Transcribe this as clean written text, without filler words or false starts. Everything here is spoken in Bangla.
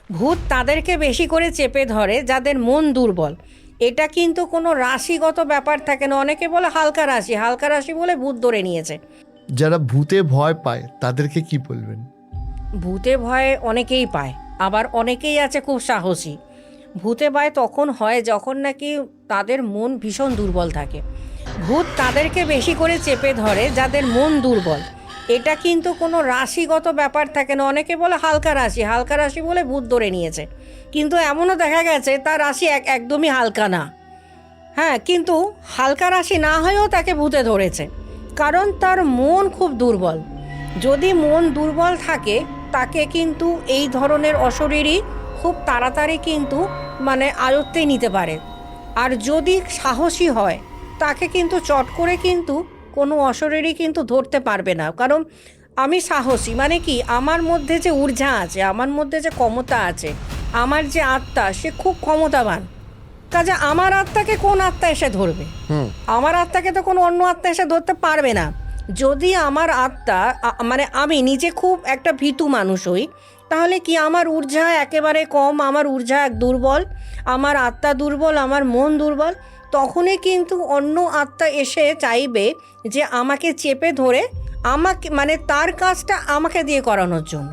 ভূত তাদেরকে বেশি করে চেপে ধরে যাদের মন দুর্বল। এটা কিন্তু কোনো রাশিগত ব্যাপার থাকে না। অনেকে বলে হালকা রাশি বলে ভূত ধরে নিয়েছে। যারা ভূতে ভয় পায় তাদেরকে কি বলবেন? ভূতে ভয় অনেকেই পায়, আবার অনেকেই আছে খুব সাহসী। ভূতে ভয় তখন হয় যখন নাকি তাদের মন ভীষণ দুর্বল থাকে। ভূত তাদেরকে বেশি করে চেপে ধরে যাদের মন দুর্বল। এটা কিন্তু কোনো রাশিগত ব্যাপার থাকে না। অনেকে বলে হালকা রাশি বলে ভূত ধরে নিয়েছে, কিন্তু এমনও দেখা গেছে তার রাশি একদমই হালকা না। হ্যাঁ, কিন্তু হালকা রাশি না হয়েও তাকে ভূতে ধরেছে, কারণ তার মন খুব দুর্বল। যদি মন দুর্বল থাকে তাকে কিন্তু এই ধরনের অশরীরই খুব তাড়াতাড়ি কিন্তু আয়ত্তে নিতে পারে। আর যদি সাহসী হয় তাকে কিন্তু চট করে কিন্তু কোনো অশরীরই কিন্তু ধরতে পারবে না। কারণ আমি সাহসী, কি আমার মধ্যে যে ঊর্জা আছে, আমার মধ্যে যে ক্ষমতা আছে, আমার যে আত্মা সে খুব ক্ষমতাবান। কাজে আমার আত্মাকে কোন আত্মা এসে ধরবে? আমার আত্মাকে তো কোনো অন্য আত্মা এসে ধরতে পারবে না। যদি আমার আত্মা আমি নিজে খুব একটা ভীতু মানুষ হই, তাহলে কি আমার ঊর্জা একেবারে কম, আমার ঊর্জা দুর্বল, আমার আত্মা দুর্বল, আমার মন দুর্বল, তখনই কিন্তু অন্য আত্মা এসে চাইবে যে আমাকে চেপে ধরে আমাকে তার কাজটা আমাকে দিয়ে করানোর জন্য।